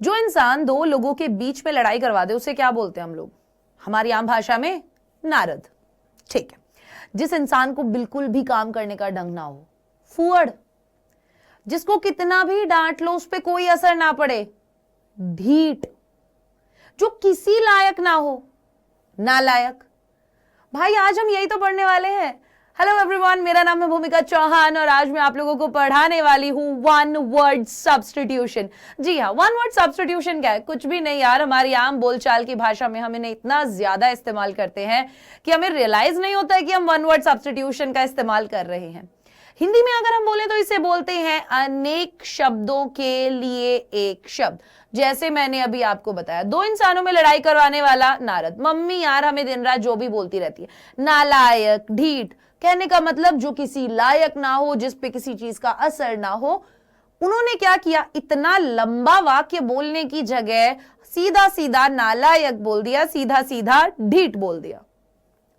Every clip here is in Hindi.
जो इंसान दो लोगों के बीच में लड़ाई करवा दे उसे क्या बोलते हैं हम लोग? हमारी आम भाषा में नारद। ठीक है। जिस इंसान को बिल्कुल भी काम करने का ढंग ना हो, फुअड़। जिसको कितना भी डांट लो उस पर कोई असर ना पड़े, ढीठ। जो किसी लायक ना हो, नालायक। भाई आज हम यही तो पढ़ने वाले हैं। हेलो एवरीवन, मेरा नाम है भूमिका चौहान और आज मैं आप लोगों को पढ़ाने वाली हूं वन वर्ड सब्स्टिट्यूशन। जी हाँ, वन वर्ड सब्स्टिट्यूशन क्या है? कुछ भी नहीं यार, हमारी आम बोलचाल की भाषा में हम इन्हें इतना ज्यादा इस्तेमाल करते हैं कि हमें रियलाइज नहीं होता है कि हम वन वर्ड सब्स्टिट्यूशन का इस्तेमाल कर रहे हैं। हिंदी में अगर हम बोले तो इसे बोलते हैं अनेक शब्दों के लिए एक शब्द। जैसे मैंने अभी आपको बताया, दो इंसानों में लड़ाई करवाने वाला नारद। मम्मी यार हमें दिन रात जो भी बोलती रहती है, नालायक, ढीठ। कहने का मतलब जो किसी लायक ना हो, जिस पे किसी चीज का असर ना हो। उन्होंने क्या किया, इतना लंबा वाक्य बोलने की जगह सीधा सीधा नालायक बोल दिया, सीधा सीधा ढीठ बोल दिया।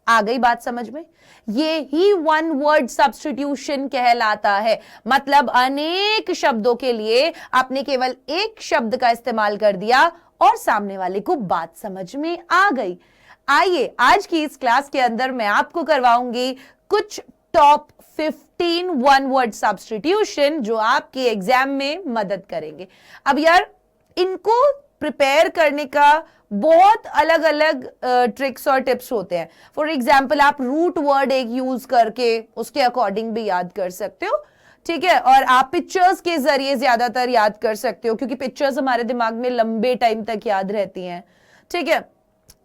आ गई बात समझ में? ये ही वन वर्ड सब्स्टिट्यूशन कहलाता है। मतलब अनेक शब्दों के लिए आपने केवल एक शब्द का इस्तेमाल कर दिया और सामने वाले को बात समझ में आ गई। आइए आज की इस क्लास के अंदर मैं आपको करवाऊंगी कुछ टॉप 15 वन वर्ड सब्स्टिट्यूशन जो आपके एग्जाम में मदद करेंगे। अब यार इनको प्रिपेयर करने का बहुत अलग अलग ट्रिक्स और टिप्स होते हैं। फॉर एग्जाम्पल आप रूट वर्ड एक यूज करके उसके अकॉर्डिंग भी याद कर सकते हो, ठीक है। और आप पिक्चर्स के जरिए ज्यादातर याद कर सकते हो क्योंकि पिक्चर्स हमारे दिमाग में लंबे टाइम तक याद रहती हैं, ठीक है।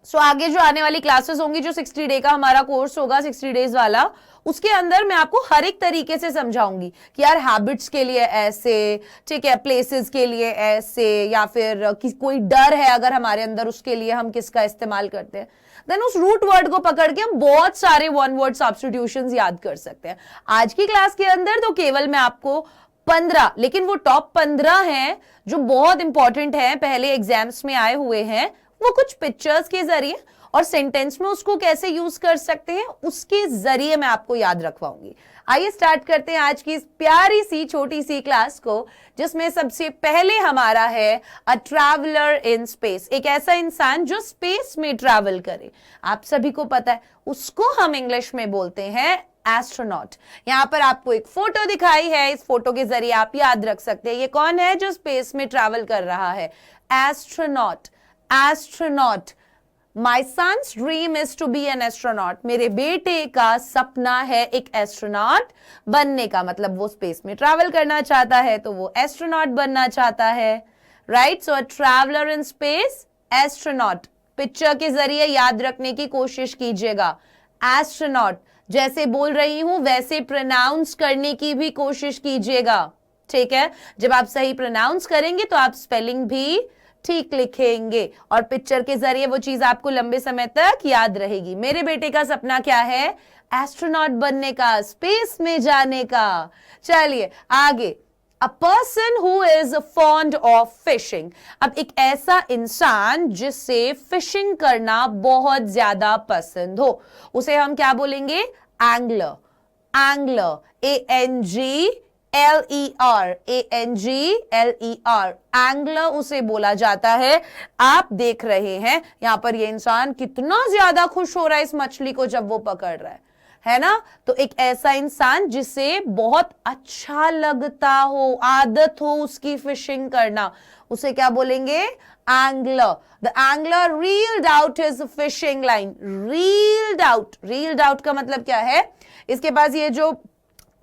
सो आगे जो आने वाली क्लासेस होंगी, जो 60 डे का हमारा कोर्स होगा, 60 डेज वाला, उसके अंदर मैं आपको हर एक तरीके से समझाऊंगी कि यार हैबिट्स के लिए ऐसे, ठीक है, प्लेसेस के लिए ऐसे, या फिर कोई डर है अगर हमारे अंदर, उसके लिए हम किसका इस्तेमाल करते हैं। देन उस रूट वर्ड को पकड़ के हम बहुत सारे वन वर्ड सब्स्टिट्यूशंस याद कर सकते हैं। आज की क्लास के अंदर तो केवल मैं आपको 15, लेकिन वो टॉप 15 हैं जो बहुत इंपॉर्टेंट है, पहले एग्जाम्स में आए हुए हैं, वो कुछ पिक्चर्स के जरिए और सेंटेंस में उसको कैसे यूज कर सकते हैं उसके जरिए मैं आपको याद रखवाऊंगी। आइए स्टार्ट करते हैं आज की इस प्यारी सी छोटी सी क्लास को, जिसमें सबसे पहले हमारा है अ ट्रैवलर इन स्पेस। एक ऐसा इंसान जो स्पेस में ट्रैवल करे। आप सभी को पता है उसको हम इंग्लिश में बोलते हैं एस्ट्रोनॉट। यहां पर आपको एक फोटो दिखाई है, इस फोटो के जरिए आप याद रख सकते हैं ये कौन है जो स्पेस में ट्रैवल कर रहा है। Astronaut. Astronaut. My son's dream is to be an astronaut. मेरे बेटे का सपना है एक एस्ट्रोनॉट बनने का। मतलब वो स्पेस में ट्रैवल करना चाहता है तो वो एस्ट्रोनॉट बनना चाहता है, right. So traveller in space, astronaut. Picture के जरिए याद रखने की कोशिश कीजिएगा। एस्ट्रोनॉट जैसे बोल रही हूं वैसे प्रोनाउंस करने की भी कोशिश कीजिएगा, ठीक है। जब आप सही प्रोनाउंस करेंगे तो आप स्पेलिंग भी ठीक लिखेंगे और पिक्चर के जरिए वो चीज आपको लंबे समय तक याद रहेगी। मेरे बेटे का सपना क्या है? एस्ट्रोनॉट बनने का, स्पेस में जाने का। चलिए आगे। A person who is fond of fishing. अब एक ऐसा इंसान जिससे फिशिंग करना बहुत ज्यादा पसंद हो, उसे हम क्या बोलेंगे? एंगलर। एंगलर। ANGLER। एंगलर उसे बोला जाता है। आप देख रहे हैं यहां पर ये इंसान कितना ज्यादा खुश हो रहा है इस मछली को जब वो पकड़ रहा है ना। तो एक ऐसा इंसान जिसे बहुत अच्छा लगता हो, आदत हो उसकी फिशिंग करना, उसे क्या बोलेंगे? Angler. The angler reeled out his fishing line. Reeled out. Reeled out का मतलब क्या है? इसके पास ये जो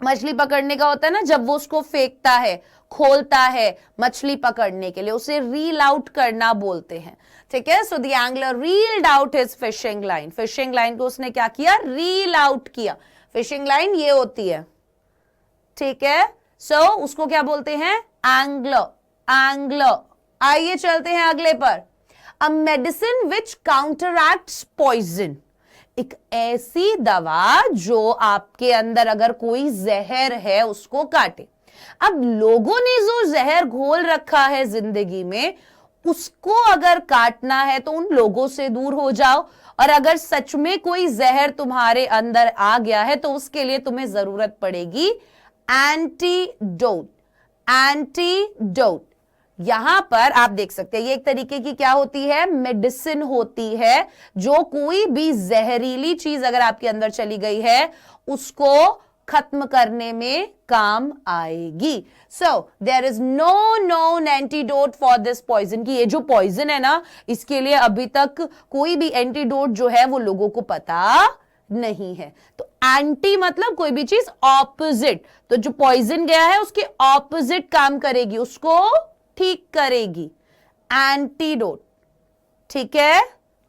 मछली पकड़ने का होता है ना, जब वो उसको फेंकता है, खोलता है मछली पकड़ने के लिए, उसे रील आउट करना बोलते हैं, ठीक है। So the angler reeled out his fishing line. Fishing line को उसने क्या किया? रील आउट किया। फिशिंग लाइन ये होती है, ठीक है। सो उसको क्या बोलते हैं? एंगलर। एंगलर। आइए चलते हैं अगले पर। A medicine which counteracts poison. एक ऐसी दवा जो आपके अंदर अगर कोई जहर है उसको काटे। अब लोगों ने जो जहर घोल रखा है जिंदगी में, उसको अगर काटना है तो उन लोगों से दूर हो जाओ। और अगर सच में कोई जहर तुम्हारे अंदर आ गया है तो उसके लिए तुम्हें जरूरत पड़ेगी एंटीडोट। एंटीडोट। यहां पर आप देख सकते हैं ये एक तरीके की क्या होती है, मेडिसिन होती है, जो कोई भी जहरीली चीज अगर आपके अंदर चली गई है उसको खत्म करने में काम आएगी। So there is no known antidote for this poison, की ये जो पॉइजन है ना इसके लिए अभी तक कोई भी एंटीडोट जो है वो लोगों को पता नहीं है। तो एंटी मतलब कोई भी चीज ऑपोजिट, तो जो पॉइजन गया है उसके ऑपोजिट काम करेगी, उसको ठीक करेगी, एंटीडोट। ठीक है,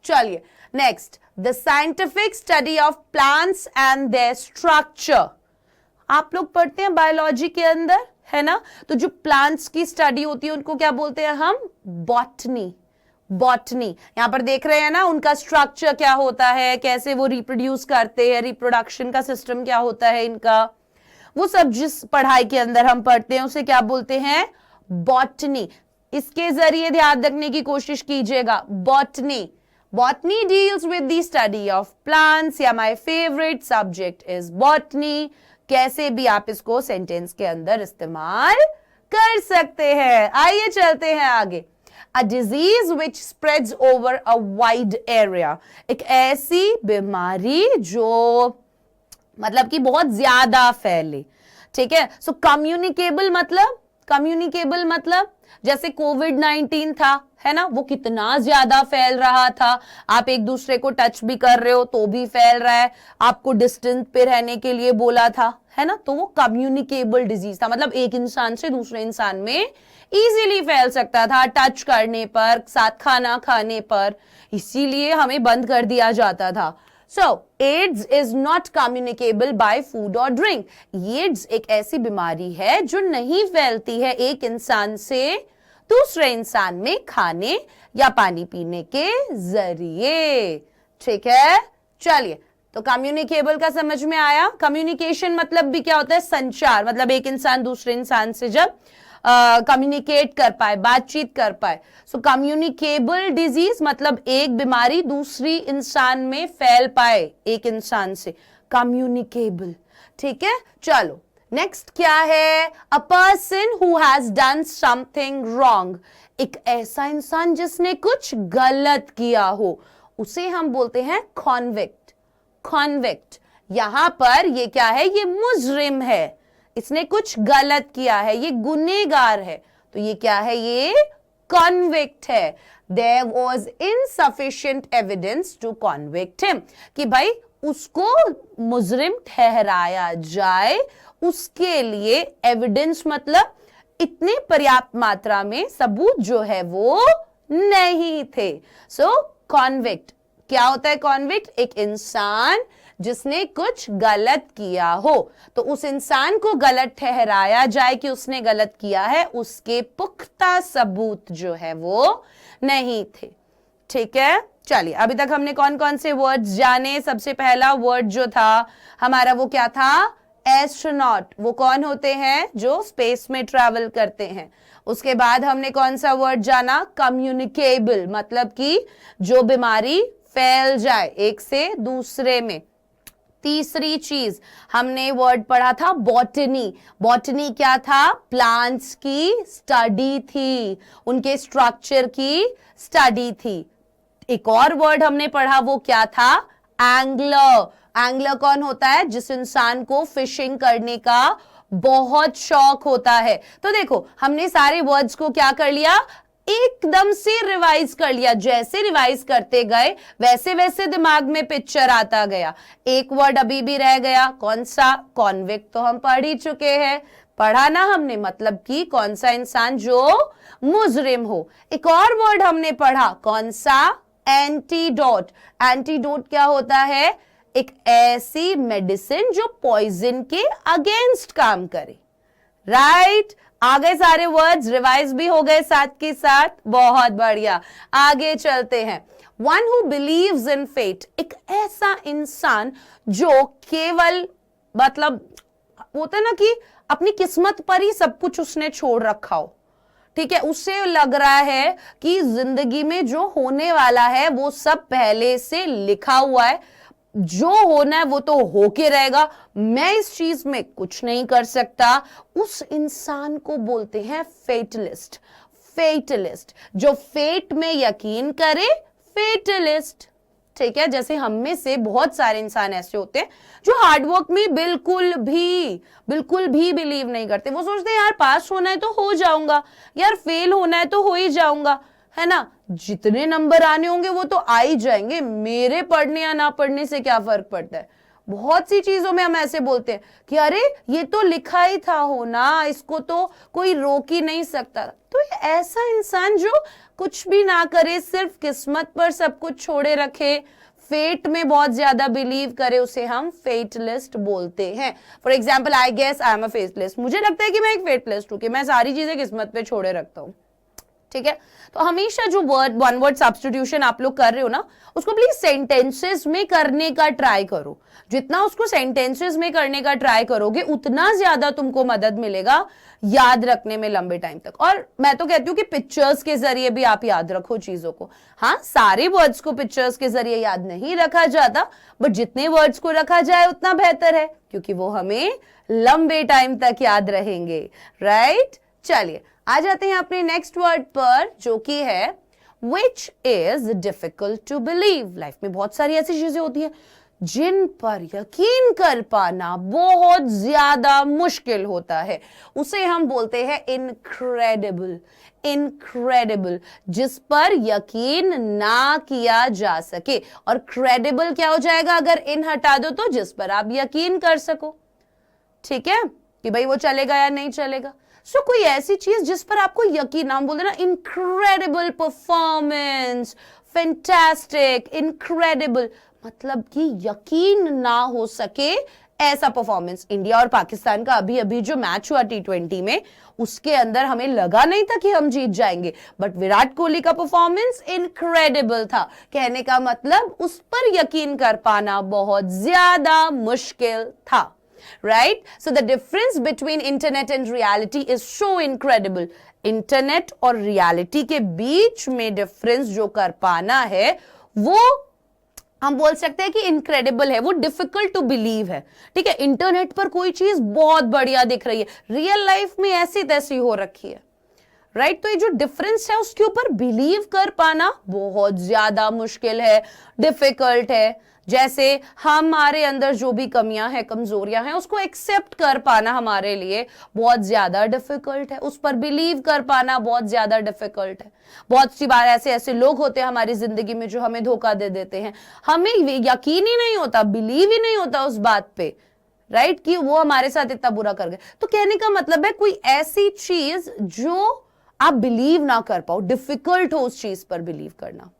चलिए next, the scientific study of plants and there structure. आप लोग पढ़ते हैं बायोलॉजी के अंदर, है ना, तो जो प्लांट्स की स्टडी होती है उनको क्या बोलते हैं हम, बॉटनी। बॉटनी यहां पर देख रहे हैं ना, उनका स्ट्रक्चर क्या होता है, कैसे वो रिप्रोड्यूस करते हैं, रिप्रोडक्शन का सिस्टम क्या होता है इनका, वो सब जिस पढ़ाई के अंदर हम पढ़ते हैं उसे क्या बोलते हैं, बॉटनी। इसके जरिए ध्यान रखने की कोशिश कीजिएगा, botany. Botany deals with the study of plants, या my favourite subject is botany. कैसे भी आप इसको सेंटेंस के अंदर इस्तेमाल कर सकते हैं। आइए चलते हैं आगे। A disease which spreads over a wide area, एक ऐसी बीमारी जो मतलब कि बहुत ज्यादा फैले। ठीक है, सो कम्युनिकेबल मतलब जैसे कोविड-19 था, है ना, वो कितना ज्यादा फैल रहा था, आप एक दूसरे को टच भी कर रहे हो तो भी फैल रहा है, आपको डिस्टेंस पे रहने के लिए बोला था, है ना, तो वो कम्युनिकेबल डिजीज था, मतलब एक इंसान से दूसरे इंसान में इजीली फैल सकता था, टच करने पर, साथ खाना खाने पर, इसीलिए हमें बंद कर दिया जाता था। So, AIDS is not communicable by food or drink. AIDS एक ऐसी बीमारी है जो नहीं फैलती है एक इंसान से दूसरे इंसान में खाने या पानी पीने के जरिए। ठीक है, चलिए, तो कम्युनिकेबल का समझ में आया। कम्युनिकेशन मतलब भी क्या होता है, संचार, मतलब एक इंसान दूसरे इंसान से जब कम्युनिकेट कर पाए, बातचीत कर पाए। सो कम्युनिकेबल डिजीज मतलब एक बीमारी दूसरी इंसान में फैल पाए एक इंसान से, कम्युनिकेबल। ठीक है, चलो नेक्स्ट क्या है, a person who has done something wrong, एक ऐसा इंसान जिसने कुछ गलत किया हो, उसे हम बोलते हैं कॉन्विक्ट। कॉन्विक्ट, यहां पर ये क्या है, ये मुजरिम है, इसने कुछ गलत किया है, ये गुनहगार है, तो ये क्या है, ये कॉन्विक्ट है। There was insufficient evidence to convict him, कि भाई उसको मुजरिम ठहराया जाए, उसके लिए एविडेंस मतलब इतने पर्याप्त मात्रा में सबूत जो है वो नहीं थे। सो कॉन्विक्ट क्या होता है, कॉन्विक्ट एक इंसान जिसने कुछ गलत किया हो, तो उस इंसान को गलत ठहराया जाए कि उसने गलत किया है, उसके पुख्ता सबूत जो है वो नहीं थे। ठीक है, चलिए अभी तक हमने कौन कौन से वर्ड्स जाने। सबसे पहला वर्ड जो था हमारा वो क्या था, एस्ट्रोनॉट। वो कौन होते हैं, जो स्पेस में ट्रैवल करते हैं। उसके बाद हमने कौन सा वर्ड जाना, कम्युनिकेबल, मतलब कि जो बीमारी फैल जाए एक से दूसरे में। तीसरी चीज हमने वर्ड पढ़ा था बॉटनी। बॉटनी क्या था, प्लांट्स की स्टडी थी, उनके स्ट्रक्चर की स्टडी थी। एक और वर्ड हमने पढ़ा वो क्या था, एंगलर। एंगलर कौन होता है, जिस इंसान को फिशिंग करने का बहुत शौक होता है। तो देखो हमने सारे वर्ड्स को क्या कर लिया, एकदम से रिवाइज कर लिया, जैसे रिवाइज करते गए वैसे वैसे दिमाग में पिक्चर आता गया। एक वर्ड अभी भी रह गया, कौन सा, कॉन्विक्ट, तो हम पढ़ ही चुके हैं, पढ़ा ना हमने, मतलब कि कौन सा इंसान जो मुजरिम हो। एक और वर्ड हमने पढ़ा, कौन सा, एंटीडोट। एंटीडोट क्या होता है, एक ऐसी मेडिसिन जो पॉइजन के अगेंस्ट काम करे। राइट, आ गए सारे वर्ड्स, रिवाइज भी हो गए साथ के साथ, बहुत बढ़िया। आगे चलते हैं। One who believes in fate, एक ऐसा इंसान जो केवल मतलब होता है ना कि अपनी किस्मत पर ही सब कुछ उसने छोड़ रखा हो। ठीक है, उससे लग रहा है कि जिंदगी में जो होने वाला है वो सब पहले से लिखा हुआ है, जो होना है वो तो होके रहेगा, मैं इस चीज में कुछ नहीं कर सकता। उस इंसान को बोलते हैं फेटलिस्ट। फेटलिस्ट, जो फेट में यकीन करे, फेटलिस्ट। ठीक है, जैसे हम में से बहुत सारे इंसान ऐसे होते हैं जो हार्डवर्क में बिल्कुल भी बिलीव नहीं करते। वो सोचते हैं यार पास होना है तो हो जाऊंगा, यार फेल होना है तो हो ही जाऊंगा, है ना, जितने नंबर आने होंगे वो तो आ ही जाएंगे, मेरे पढ़ने या ना पढ़ने से क्या फर्क पड़ता है। बहुत सी चीजों में हम ऐसे बोलते हैं कि अरे ये तो लिखा ही था होना, इसको तो कोई रोक ही नहीं सकता। तो ऐसा इंसान जो कुछ भी ना करे, सिर्फ किस्मत पर सब कुछ छोड़े रखे, फेट में बहुत ज्यादा बिलीव करे, उसे हम फेटलिस्ट बोलते हैं। For example, I guess I am a fatalist, मुझे लगता है कि मैं एक फेटलिस्ट हूं, कि मैं सारी चीजें किस्मत पे छोड़े रखता हूं। ठीक है, तो हमेशा जो वन वर्ड सब्स्टिट्यूशन आप लोग कर रहे हो ना, उसको प्लीज सेंटेंसेस में करने का ट्राई करो। जितना उसको सेंटेंसेस में करने का ट्राई करोगे, उतना ज्यादा तुमको मदद मिलेगा याद रखने में लंबे टाइम तक। और मैं तो कहती हूँ कि पिक्चर्स के जरिए भी आप याद रखो चीजों को। हाँ, सारे वर्ड्स को पिक्चर्स के जरिए याद नहीं रखा जाता, बट जितने वर्ड्स को रखा जाए उतना बेहतर है, क्योंकि वो हमें लंबे टाइम तक याद रहेंगे। राइट, चलिए आ जाते हैं अपने नेक्स्ट वर्ड पर, जो कि है which is difficult to believe। Life में बहुत सारी ऐसी चीजें होती हैं जिन पर यकीन कर पाना बहुत ज्यादा मुश्किल होता है, उसे हम बोलते हैं इनक्रेडिबल। इनक्रेडिबल, जिस पर यकीन ना किया जा सके। और क्रेडिबल क्या हो जाएगा अगर इन हटा दो तो, जिस पर आप यकीन कर सको। ठीक है, कि भाई वो चलेगा या नहीं चलेगा। सो कोई ऐसी चीज जिस पर आपको यकीन, हम बोलते ना इनक्रेडिबल परफॉर्मेंस, फैंटास्टिक, इनक्रेडिबल, मतलब कि यकीन ना हो सके ऐसा परफॉर्मेंस। इंडिया और पाकिस्तान का अभी अभी जो मैच हुआ T20 में, उसके अंदर हमें लगा नहीं था कि हम जीत जाएंगे, बट विराट कोहली का परफॉर्मेंस इनक्रेडिबल था। कहने का मतलब उस पर यकीन कर पाना बहुत ज्यादा मुश्किल था। Right? So the difference between internet and reality is so incredible. Internet और रियलिटी के बीच में डिफरेंस जो कर पाना है, वो हम बोल सकते हैं कि इनक्रेडिबल है, वो डिफिकल्ट टू बिलीव है। ठीक है, इंटरनेट पर कोई चीज बहुत बढ़िया दिख रही है, रियल लाइफ में ऐसी तैसी हो रखी है। राइट, तो ये जो डिफरेंस है उसके ऊपर बिलीव कर पाना बहुत ज्यादा मुश्किल है, डिफिकल्ट है। जैसे हमारे अंदर जो भी कमियां हैं, कमजोरियां हैं, उसको एक्सेप्ट कर पाना हमारे लिए बहुत ज्यादा डिफिकल्ट है, उस पर बिलीव कर पाना बहुत ज्यादा डिफिकल्ट है। बहुत सी बार ऐसे लोग होते हैं हमारी जिंदगी में जो हमें धोखा दे देते हैं, हमें यकीन ही नहीं होता, बिलीव ही नहीं होता उस बात पे, राइट, कि वो हमारे साथ इतना बुरा कर गए। तो कहने का मतलब है कोई ऐसी चीज जो आप बिलीव ना कर पाओ, डिफिकल्ट हो उस चीज पर बिलीव करना।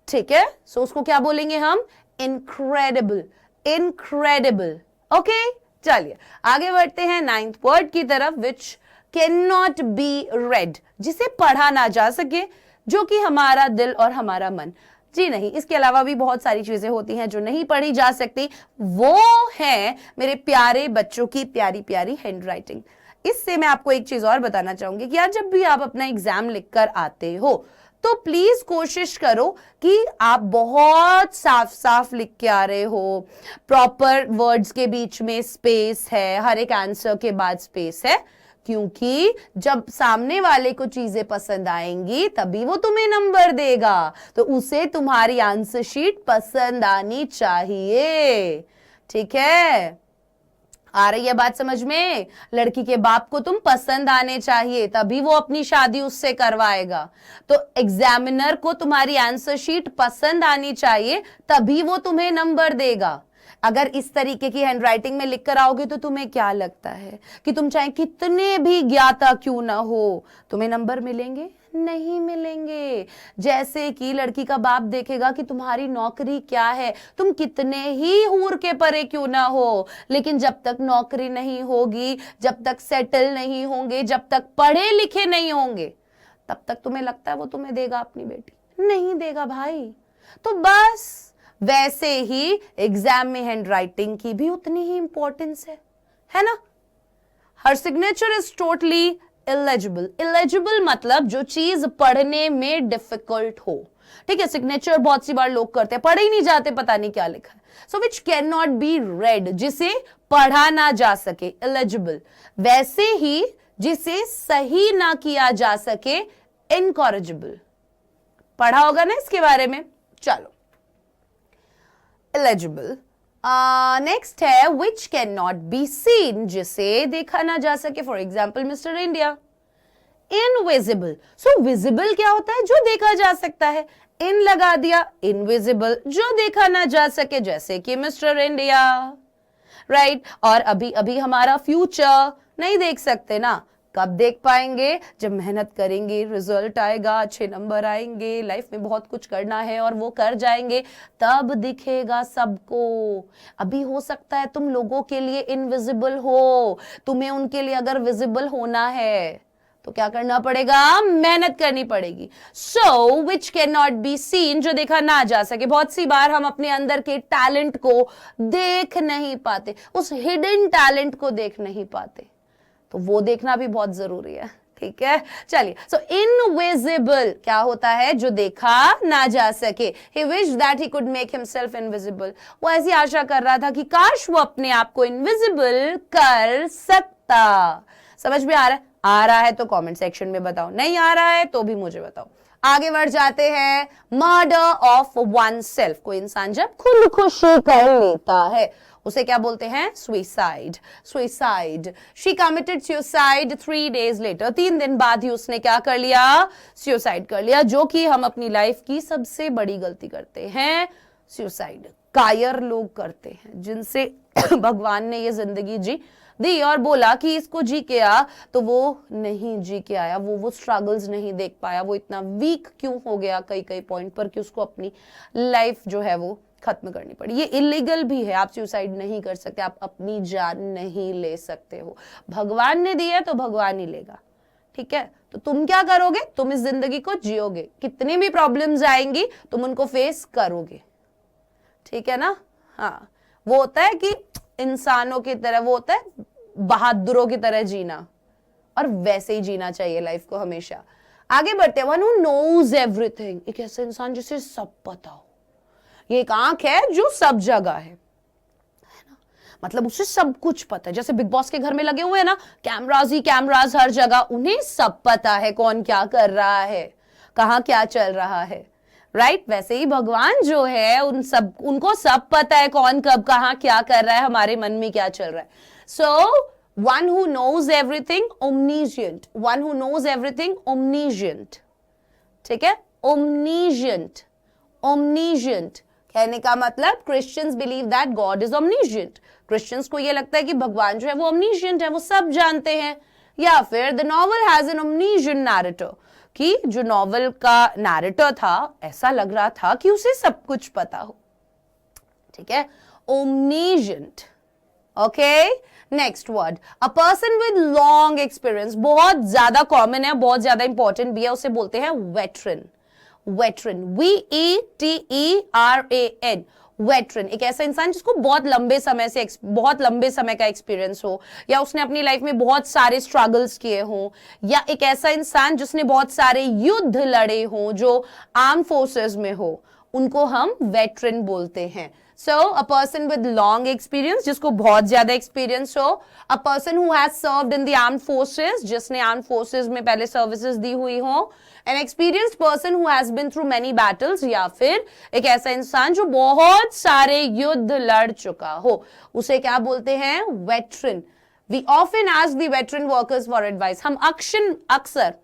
ठीक है, सो उसको क्या बोलेंगे हम, इनक्रेडिबल। इनक्रेडिबल। ओके, चलिए आगे बढ़ते हैं नाइन्थ वर्ड की तरफ, विच कैन नॉट बी रेड, जिसे पढ़ा ना जा सके, जो कि हमारा दिल और हमारा मन, जी नहीं, इसके अलावा भी बहुत सारी चीजें होती हैं जो नहीं पढ़ी जा सकती। वो है मेरे प्यारे बच्चों की प्यारी प्यारी हैंडराइटिंग। इससे मैं आपको एक चीज और बताना चाहूंगी कि यार जब भी आप अपना एग्जाम लिखकर आते हो तो प्लीज कोशिश करो कि आप बहुत साफ साफ लिख के आ रहे हो, प्रॉपर वर्ड्स के बीच में स्पेस है, हर एक आंसर के बाद स्पेस है, क्योंकि जब सामने वाले को चीजें पसंद आएंगी तभी वो तुम्हें नंबर देगा, तो उसे तुम्हारी आंसर शीट पसंद आनी चाहिए। ठीक है, आ रही है बात समझ में? लड़की के बाप को तुम पसंद आने चाहिए, तभी वो अपनी शादी उससे करवाएगा। तो एग्जामिनर को तुम्हारी आंसर शीट पसंद आनी चाहिए, तभी वो तुम्हें नंबर देगा। अगर इस तरीके की हैंडराइटिंग में लिख कर आओगे तो तुम्हें क्या लगता है कि तुम चाहे कितने भी ज्ञाता क्यों ना हो, तुम्हें नंबर मिलेंगे? नहीं मिलेंगे। जैसे कि लड़की का बाप देखेगा कि तुम्हारी नौकरी क्या है, तुम कितने ही हूर के परे क्यों ना हो, लेकिन जब तक नौकरी नहीं होगी, जब तक सेटल नहीं होंगे, जब तक पढ़े लिखे नहीं होंगे, तब तक तुम्हें लगता है वो तुम्हें देगा अपनी बेटी? नहीं देगा भाई। तो बस वैसे ही एग्जाम में हैंडराइटिंग की भी उतनी ही इंपॉर्टेंस है ना? Her signature is totally illegible. Illegible मतलब जो चीज पढ़ने में डिफिकल्ट हो। ठीक है, सिग्नेचर बहुत सी बार लोग करते हैं, पढ़े ही नहीं जाते, पता नहीं क्या लिखा है। So which can not be read, जिसे पढ़ा ना जा सके, इलेजिबल। वैसे ही जिसे सही ना किया जा सके, इनकॉरिजिबल, पढ़ा होगा ना इसके बारे में। चलो, एलिजिबल। नेक्स्ट है विच कैन नॉट बी सीन, जिसे देखा ना जा सके, for example mister India. Invisible, so visible क्या होता है, जो देखा जा सकता है, इन लगा दिया, इनविजिबल जो देखा ना जा सके, जैसे कि मिस्टर इंडिया, राइट। और अभी अभी हमारा फ्यूचर नहीं देख सकते ना, कब देख पाएंगे, जब मेहनत करेंगे, रिजल्ट आएगा, अच्छे नंबर आएंगे, लाइफ में बहुत कुछ करना है और वो कर जाएंगे, तब दिखेगा सबको। अभी हो सकता है तुम लोगों के लिए इनविजिबल हो, तुम्हें उनके लिए अगर विजिबल होना है तो क्या करना पड़ेगा, मेहनत करनी पड़ेगी। So which can not be seen, जो देखा ना जा सके। बहुत सी बार हम अपने अंदर के टैलेंट को देख नहीं पाते, उस हिडन टैलेंट को देख नहीं पाते, तो वो देखना भी बहुत जरूरी है, ठीक है। चलिए, सो इनविजिबल क्या होता है, जो देखा ना जा सके। He wished that he could make himself invisible, वो ऐसी आशा कर रहा था कि काश वो अपने आप को इनविजिबल कर सकता। समझ में आ रहा है तो कमेंट सेक्शन में बताओ, नहीं आ रहा है तो भी मुझे बताओ। आगे बढ़ जाते हैं, मर्डर ऑफ वन सेल्फ, कोई इंसान जब खुदकुशी कर लेता है उसे क्या बोलते हैं, suicide. Suicide, she committed suicide 3 days later, 3 दिन बाद ही उसने क्या कर लिया, सुसाइड कर लिया, जो कि हम अपनी लाइफ की सबसे बड़ी गलती करते हैं, सुसाइड। कायर लोग करते हैं, जिनसे भगवान ने ये जिंदगी दी और बोला कि इसको जी के आ, तो वो नहीं जी के आया, वो स्ट्रगल्स नहीं देख पाया, वो इतना वीक क्यों हो गया कई कई पॉइंट पर कि उसको अपनी लाइफ जो है वो खत्म करनी पड़ी। ये इलीगल भी है, आप सुसाइड नहीं कर सकते, आप अपनी जान नहीं ले सकते हो, भगवान ने दिया तो भगवान ही लेगा, ठीक है। तो तुम क्या करोगे, तुम इस जिंदगी को जियोगे, कितनी भी प्रॉब्लम्स आएंगी तुम उनको फेस करोगे, ठीक है ना। हाँ, वो होता है कि इंसानों की तरह, वो होता है बहादुरों की तरह जीना, और वैसे ही जीना चाहिए लाइफ को हमेशा। आगे बढ़ते हैं, वन हू नोज एवरीथिंग, एक ऐसा इंसान जिसे सब पता हो। ये एक आंख है जो सब जगह है ना, मतलब उसे सब कुछ पता है। जैसे बिग बॉस के घर में लगे हुए हैं ना कैमराज ही कैमराज हर जगह, उन्हें सब पता है कौन क्या कर रहा है, कहां क्या चल रहा है, राइट। वैसे ही भगवान जो है उनको सब पता है कौन कब कहां क्या कर रहा है, हमारे मन में क्या चल रहा है। So one who knows everything, omniscient, one who knows everything, omniscient, ठीक है। ओमनीशिएंट, ओमनीशिएंट कहने का मतलब, Christians believe that God is omniscient. Christians को ये लगता है कि भगवान जो है वो ओमनीशिएंट है, वो सब जानते हैं। या फिर the novel has an omniscient narrator, कि जो नॉवल का नैरेटर था ऐसा लग रहा था कि उसे सब कुछ पता हो, ठीक है। Omniscient, okay. Next word, a person with long experience, बहुत ज्यादा कॉमन है, बहुत ज्यादा इंपॉर्टेंट भी है, उसे बोलते हैं वेटरन। वेटरन, VETERAN, वेटरन, एक ऐसा इंसान जिसको बहुत लंबे समय का एक्सपीरियंस हो, या उसने अपनी लाइफ में बहुत सारे स्ट्रगल्स किए हों, या एक ऐसा इंसान जिसने बहुत सारे युद्ध लड़े हों, जो आर्म फोर्सेस में हो, उनको हम वेटरन बोलते हैं। So, a person with long experience, जिसको बहुत ज्यादा एक्सपीरियंस हो, a person who has served in the armed forces, जिसने armed forces में पहले सर्विसेज दी हुई हो, an experienced person who has been through many battles, या फिर एक ऐसा इंसान जो बहुत सारे युद्ध लड़ चुका हो, उसे क्या बोलते हैं, veteran. We often ask the veteran workers for advice, हम अक्सर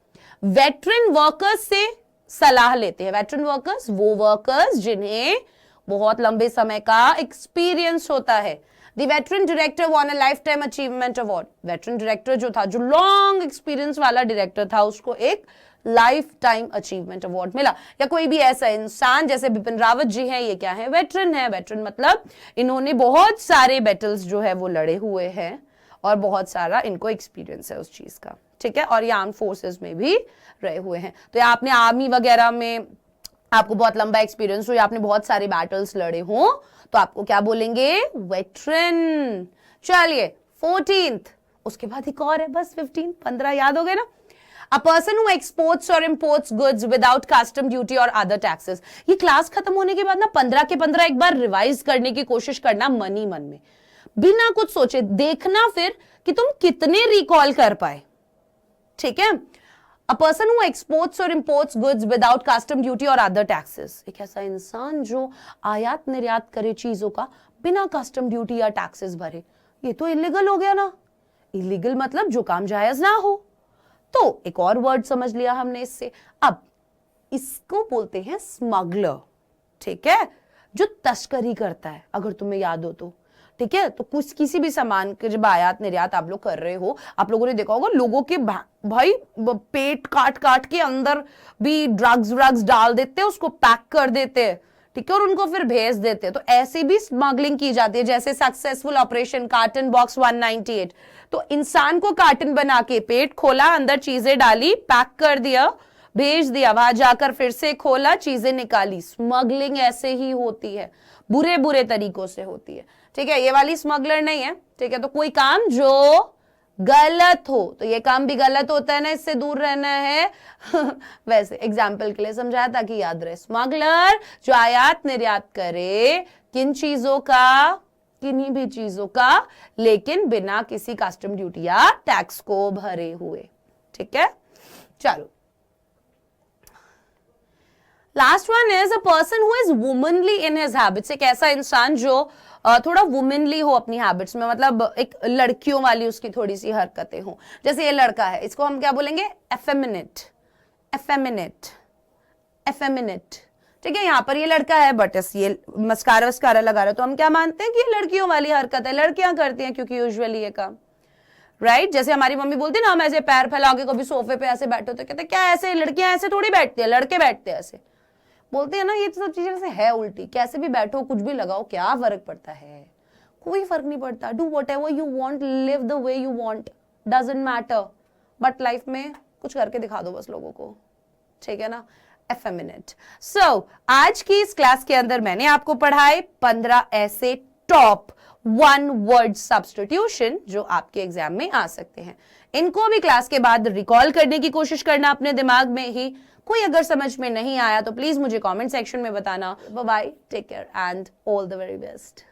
वेटरन वर्कर्स से सलाह लेते हैं। वेटरन वर्कर्स, वो वर्कर्स जिन्हें बहुत लंबे समय का एक्सपीरियंस होता है। The veteran director von a life time achievement award, veteran director जो था, जो लॉन्ग एक्सपीरियंस वाला डायरेक्टर था, उसको एक लाइफ टाइम अचीवमेंट अवार्ड मिला। या कोई भी ऐसा इंसान जैसे बिपिन रावत जी हैं, ये क्या है, वेटरन है। वेटरन मतलब इन्होंने बहुत सारे बैटल्स जो है वो लड़े हुए हैं और बहुत सारा इनको एक्सपीरियंस है उस चीज का, ठीक है। और ये आर्म फोर्सेस में भी रहे हुए हैं। तो या आपने आर्मी वगैरह में आपको बहुत लंबा एक्सपीरियंस हो, या आपने बहुत सारे बैटल्स लड़े हो, तो आपको क्या बोलेंगे, वेटरन। चलिए 14th, उसके बाद एक और है, बस 15 15 याद हो गए ना। A person who exports or imports goods without custom duty or other taxes. ये क्लास खत्म होने के बाद ना 15 के 15 एक बार रिवाइज करने की कोशिश करना मन ही मन में, बिना कुछ सोचे, देखना फिर कि तुम कितने रिकॉल कर पाए, ठीक है। अ पर्सन हु एक्सपोर्ट्स और imports goods without custom duty और अदर टैक्सेस, एक ऐसा इंसान जो आयात निर्यात करे चीजों का बिना कस्टम ड्यूटी या टैक्सेस भरे, ये तो इलीगल हो गया ना। इलीगल मतलब जो काम जायज ना हो। तो एक और वर्ड समझ लिया हमने इससे। अब इसको बोलते हैं स्मगलर, ठीक है, जो तस्करी करता है, अगर तुम्हें याद हो तो, ठीक है। तो कुछ किसी भी सामान के जब आयात निर्यात आप लोग कर रहे हो, आप लोगों ने देखा होगा लोगों के भाई पेट काट काट के अंदर भी ड्रग्स डाल देते हैं, उसको पैक कर देते हैं, ठीक है, और उनको फिर भेज देते हैं। तो ऐसे भी स्मगलिंग की जाती है, जैसे सक्सेसफुल ऑपरेशन कार्टन बॉक्स 198। तो इंसान को कार्टन बना के पेट खोला, अंदर चीजें डाली, पैक कर दिया, भेज दिया, वहां जाकर फिर से खोला, चीजें निकाली। स्मगलिंग ऐसे ही होती है, बुरे बुरे तरीकों से होती है, ठीक है। ये वाली स्मगलर नहीं है, ठीक है। तो कोई काम जो गलत हो, तो ये काम भी गलत होता है ना, इससे दूर रहना है। वैसे एग्जाम्पल के लिए समझाया ताकि याद रहे। स्मगलर जो आयात निर्यात करे किन चीजों का, किन्हीं भी चीजों का, लेकिन बिना किसी कस्टम ड्यूटी या टैक्स को भरे हुए, ठीक है। चलो, last one is a person who is womanly in his habits, एक ऐसा इंसान जो थोड़ा वुमेनली हो अपनी हैबिट्स में, मतलब एक लड़कियों वाली उसकी थोड़ी सी हरकतें हो। जैसे ये लड़का है, इसको हम क्या बोलेंगे, एफेमिनेट, एफेमिनेट, एफेमिनेट, ठीक है। यहाँ पर ये लड़का है बट ये मस्कारा वस्कारा लगा रहा है, तो हम क्या मानते हैं कि ये लड़कियों वाली हरकत है, लड़कियां करती हैं क्योंकि यूजुअली ये काम, राइट। जैसे हमारी मम्मी बोलती है ना, हम ऐसे पैर फैला के कभी सोफे पे ऐसे बैठे तो कहते क्या ऐसे लड़कियां ऐसे थोड़ी बैठती है, लड़के बैठते हैं ऐसे, बोलते हैं ना। ये सब चीजें से है उल्टी, कैसे भी बैठो, कुछ भी लगाओ, क्या फर्क पड़ता है, कोई फर्क नहीं पड़ता। Do whatever you want, live the way you want, doesn't matter, but life में कुछ करके दिखा दो बस लोगों को, ठीक है ना। एफेमिनेट। सो आज की इस क्लास के अंदर मैंने आपको पढ़ाए 15 ऐसे टॉप 1 वर्ड सब्स्टिट्यूशन जो आपके एग्जाम में आ सकते हैं। इनको भी क्लास के बाद रिकॉल करने की कोशिश करना अपने दिमाग में ही। कोई अगर समझ में नहीं आया तो प्लीज मुझे कमेंट सेक्शन में बताना। Bye bye, take care and all the very best.